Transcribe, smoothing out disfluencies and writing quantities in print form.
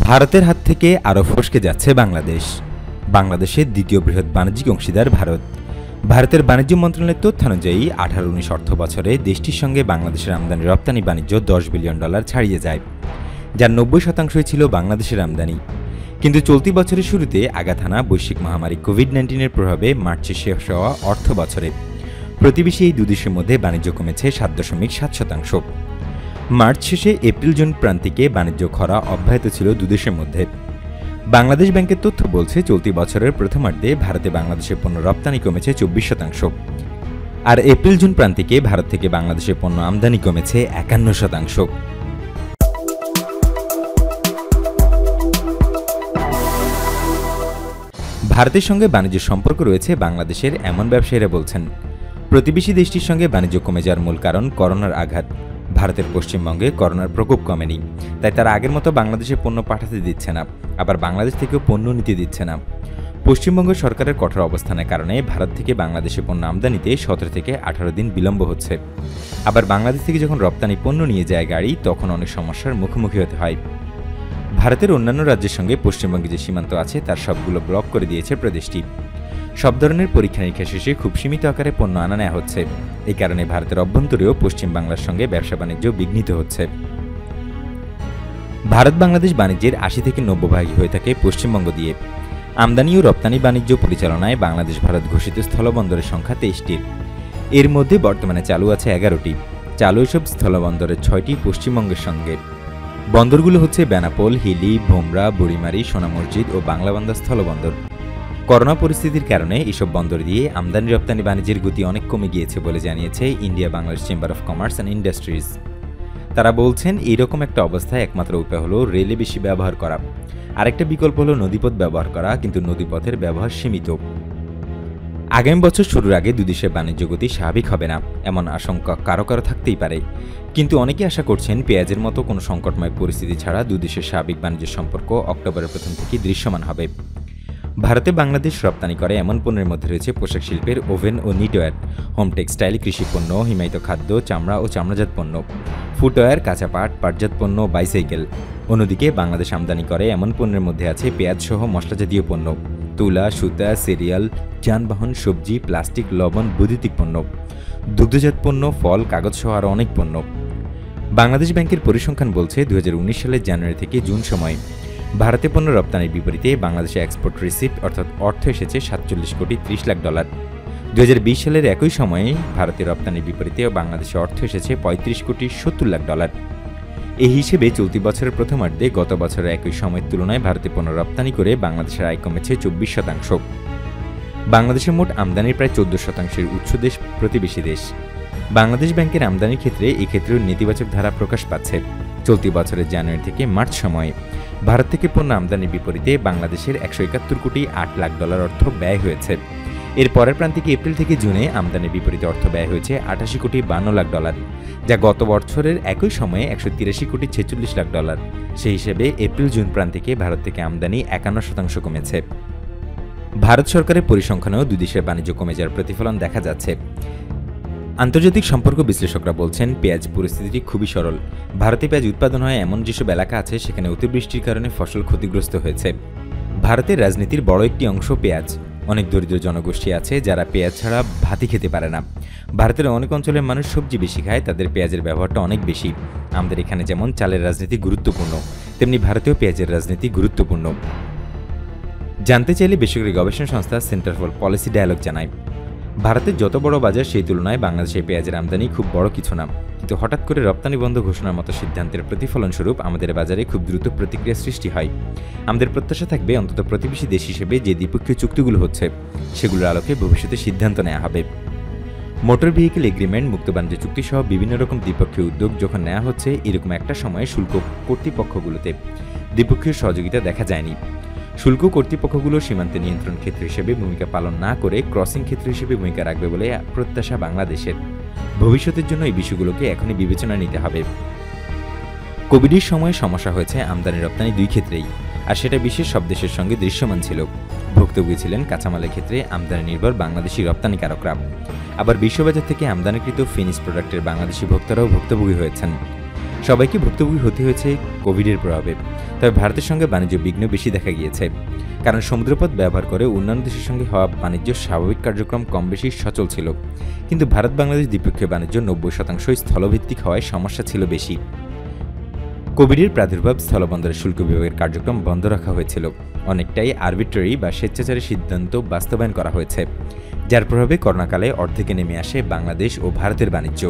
ভারতের হাত থেকে আরও ফসকে যাচ্ছে বাংলাদেশ। বাংলাদেশের দ্বিতীয় বৃহৎ বাণিজ্যিক অংশীদার ভারত। ভারতের বাণিজ্য মন্ত্রণালয়ের তথ্যানুযায়ী 18-19 অর্থ বছরে দেশটির সঙ্গে বাংলাদেশের আমদানি রপ্তানি বাণিজ্য $10 বিলিয়ন ছাড়িয়ে যায়, যার 90% ছিল বাংলাদেশের আমদানি। কিন্তু চলতি বছরের শুরুতে আঘাত হানা বৈশ্বিক মহামারী কোভিড-19-এর প্রভাবে মার্চে শেষ হওয়া অর্থ বছরে প্রতিবেশী এই দুই দেশের মধ্যে বাণিজ্য কমেছে 7.7%। মার্চ শেষে এপ্রিল-জুন প্রান্তিকে বাণিজ্য খরা অব্যাহত ছিল দুদেশের মধ্যে। বাংলাদেশ ব্যাংকের তথ্য বলছে চলতি বছরের প্রথমার্ধে ভারতে বাংলাদেশের পণ্য রপ্তানি কমেছে 24%, আর এপ্রিল-জুন প্রান্তিকে ভারত থেকে বাংলাদেশের পণ্য আমদানি কমেছে 51%। ভারতের সঙ্গে বাণিজ্য সম্পর্ক রয়েছে বাংলাদেশের এমন ব্যবসায়ীরা বলছেন, প্রতিবেশী দেশটির সঙ্গে বাণিজ্য কমে যাওয়ার মূল কারণ করোনার আঘাত। ভারতের পশ্চিমবঙ্গে করোনার প্রকোপ কমেনি, তাই তারা আগের মতো বাংলাদেশে পণ্য পাঠাতে দিচ্ছে না, আবার বাংলাদেশ থেকেও পণ্য নিতে দিচ্ছে না। পশ্চিমবঙ্গ সরকারের কঠোর অবস্থানের কারণে ভারত থেকে বাংলাদেশে পণ্য আমদানিতে 17 থেকে 18 দিন বিলম্ব হচ্ছে। আবার বাংলাদেশ থেকে যখন রপ্তানি পণ্য নিয়ে যায় গাড়ি, তখন অনেক সমস্যার মুখোমুখি হতে হয়। ভারতের অন্যান্য রাজ্যের সঙ্গে পশ্চিমবঙ্গে যে সীমান্ত আছে তার সবগুলো ব্লক করে দিয়েছে প্রদেশটি। সব ধরনের পরীক্ষা নিরীক্ষা শেষে খুব সীমিত আকারে পণ্য আনা নেওয়া হচ্ছে। এই কারণে ভারতের অভ্যন্তরেও পশ্চিম বাংলার সঙ্গে ব্যবসা বাণিজ্য বিঘ্নিত হচ্ছে। ভারত বাংলাদেশ বাণিজ্যের 80 থেকে 90% হয়ে থাকে পশ্চিমবঙ্গ দিয়ে। আমদানি ও রপ্তানি বাণিজ্য পরিচালনায় বাংলাদেশ ভারত ঘোষিত স্থলবন্দরের সংখ্যা 23টির। এর মধ্যে বর্তমানে চালু আছে 11টি। চালু এসব স্থলবন্দরের 6টি পশ্চিমবঙ্গের সঙ্গে। বন্দরগুলো হচ্ছে বেনাপোল, হিলি, ভোমরা, বুড়িমারি, সোনা মসজিদ ও বাংলাবান্ধা স্থলবন্দর। করোনা পরিস্থিতির কারণে এসব বন্দর দিয়ে আমদানি রপ্তানি বাণিজ্যের গতি অনেক কমে গিয়েছে বলে জানিয়েছে India Bangladesh chamber of commerce and industries. তারা বলছেন, এইরকম একটা অবস্থায় একমাত্র উপায় হলো রেলে বেশি ব্যবহার করা। আরেকটা বিকল্প হলো নদীপথ ব্যবহার করা, কিন্তু নদীপথের ব্যবহার সীমিত। আগামী বছর শুরুর আগে দুই দেশের বাণিজ্য গতি স্বাভাবিক হবে না, এমন আশঙ্কা কারো কারো থাকতেই পারে। কিন্তু অনেকে আশা করছেন, পেঁয়াজের মতো কোনো সংকটময় পরিস্থিতি ছাড়া দুই দেশের স্বাভাবিক বাণিজ্য সম্পর্ক অক্টোবরের প্রথম থেকেই দৃশ্যমান হবে। ভারতে বাংলাদেশ রপ্তানি করে এমন পণ্যের মধ্যে রয়েছে পোশাক শিল্পের ওভেন ও নিটওয়্যার, হোম টেক্সটাইল, কৃষি পণ্য, হিমায়িত খাদ্য, চামড়া ও চামড়াজাত পণ্য, ফুটওয়্যার, কাঁচা পাট, পাটজাত পণ্য, বাইসাইকেল। অন্যদিকে বাংলাদেশ আমদানি করে এমন পণ্যের মধ্যে আছে পেঁয়াজসহ মশলাজাতীয় পণ্য, তুলা, সুতা, সিরিয়াল, যানবাহন, সবজি, প্লাস্টিক, লবণ, বৈদ্যুতিক পণ্য, দুগ্ধজাত পণ্য, ফল, কাগজসহ আরও অনেক পণ্য। বাংলাদেশ ব্যাংকের পরিসংখ্যান বলছে 2019 সালের জানুয়ারি থেকে জুন সময় ভারতে পণ্য রপ্তানির বিপরীতে বাংলাদেশে এক্সপোর্ট রিসিপ্ট অর্থাৎ অর্থ এসেছে $47.30 কোটি। 2020 সালের একই সময়ে ভারতে রপ্তানির বিপরীতে বাংলাদেশে অর্থ এসেছে $35.70 কোটি। এই হিসেবে চলতি বছরের প্রথমার্ধে গত বছরের একই সময়ের তুলনায় ভারতে পণ্য রপ্তানি করে বাংলাদেশের আয় কমেছে 24%। বাংলাদেশের মোট আমদানির প্রায় 14%-এর উৎস দেশ প্রতিবেশী দেশ। বাংলাদেশ ব্যাংকের আমদানির ক্ষেত্রে এক্ষেত্রেও নেতিবাচক ধারা প্রকাশ পাচ্ছে। চলতি বছরের জানুয়ারি থেকে মার্চ সময়ে ভারত থেকে পণ্য আমদানির বিপরীতে বাংলাদেশের $171.8 লাখ অর্থ ব্যয় হয়েছে। এর পরের প্রান্তিকে এপ্রিল থেকে জুনে আমদানির বিপরীতে অর্থ ব্যয় হয়েছে $88.52 লাখ, যা গত বছরের একই সময়ে $183.46 লাখ। সেই হিসেবে এপ্রিল-জুন প্রান্তিকে ভারত থেকে আমদানি 51% কমেছে। ভারত সরকারের পরিসংখ্যানেও দুই দেশের বাণিজ্য কমে যাওয়ার প্রতিফলন দেখা যাচ্ছে। আন্তর্জাতিক সম্পর্ক বিশ্লেষকরা বলছেন, পেঁয়াজ পরিস্থিতিটি খুবই সরল। ভারতে পেঁয়াজ উৎপাদন হয় এমন যেসব এলাকা আছে সেখানে অতিবৃষ্টির কারণে ফসল ক্ষতিগ্রস্ত হয়েছে। ভারতের রাজনীতির বড় একটি অংশ পেঁয়াজ। অনেক দরিদ্র জনগোষ্ঠী আছে যারা পেঁয়াজ ছাড়া ভাতই খেতে পারে না। ভারতের অনেক অঞ্চলের মানুষ সবজি বেশি খায়, তাদের পেঁয়াজের ব্যবহারটা অনেক বেশি। আমাদের এখানে যেমন চালের রাজনীতি গুরুত্বপূর্ণ, তেমনি ভারতেও পেঁয়াজের রাজনীতি গুরুত্বপূর্ণ। জানতে চাইলে বেসরকারি গবেষণা সংস্থা সেন্টার ফর পলিসি ডায়ালগ জানায়, ভারতের যত বড় বাজার সেই তুলনায় বাংলাদেশে পেঁয়াজের আমদানি খুব বড় কিছু না, কিন্তু হঠাৎ করে রপ্তানি বন্ধ ঘোষণার মতো সিদ্ধান্তের প্রতিফলনস্বরূপ আমাদের বাজারে খুব দ্রুত প্রতিক্রিয়া সৃষ্টি হয়। আমাদের প্রত্যাশা থাকবে অন্তত প্রতিবেশী দেশ হিসেবে যে দ্বিপক্ষীয় চুক্তিগুলো হচ্ছে সেগুলোর আলোকে ভবিষ্যতে সিদ্ধান্ত নেওয়া হবে। মোটর ভেহিকেল এগ্রিমেন্ট, মুক্ত বাণিজ্য চুক্তি সহ বিভিন্ন রকম দ্বিপক্ষীয় উদ্যোগ যখন নেওয়া হচ্ছে, এরকম একটা সময়ে শুল্ক কর্তৃপক্ষগুলোতে দ্বিপক্ষীয় সহযোগিতা দেখা যায়নি। শুল্ক কর্তৃপক্ষগুলো সীমান্তে নিয়ন্ত্রণ ক্ষেত্র হিসেবে ভূমিকা পালন না করে ক্রসিং ক্ষেত্র হিসেবে ভূমিকা রাখবে বলে প্রত্যাশা বাংলাদেশের। ভবিষ্যতের জন্য এই বিষয়গুলোকে এখনই বিবেচনা নিতে হবে। কোভিডের সময় সমস্যা হয়েছে আমদানি রপ্তানি দুই ক্ষেত্রেই, আর সেটা বিশ্বের সব দেশের সঙ্গে দৃশ্যমান ছিল। ভুক্তভোগী ছিলেন কাঁচামালের ক্ষেত্রে আমদানি নির্ভর বাংলাদেশি রপ্তানিকারকরা, আবার বিশ্ববাজার থেকে আমদানিকৃত ফিনিশ প্রোডাক্টের বাংলাদেশি ভোক্তারাও ভুক্তভোগী হয়েছেন। সবাইকে ভুক্তভোগী হতে হয়েছে কোভিডের প্রভাবে। তবে ভারতের সঙ্গে বাণিজ্য বিঘ্ন বেশি দেখা গিয়েছে, কারণ সমুদ্রপথ ব্যবহার করে অন্যান্য দেশের সঙ্গে হওয়া বাণিজ্য স্বাভাবিক কার্যক্রম কম বেশি সচল ছিল, কিন্তু ভারত-বাংলাদেশ দ্বিপক্ষীয় বাণিজ্য 90% স্থলভিত্তিক হওয়ায় সমস্যা ছিল বেশি। কোভিডের প্রাদুর্ভাব স্থলবন্দরের শুল্ক বিভাগের কার্যক্রম বন্ধ রাখা হয়েছিল, অনেকটাই আরবিট্রারি বা স্বেচ্ছাচারী সিদ্ধান্ত বাস্তবায়ন করা হয়েছে, যার প্রভাবে করোনাকালে অর্ধেকে নেমে আসে বাংলাদেশ ও ভারতের বাণিজ্য।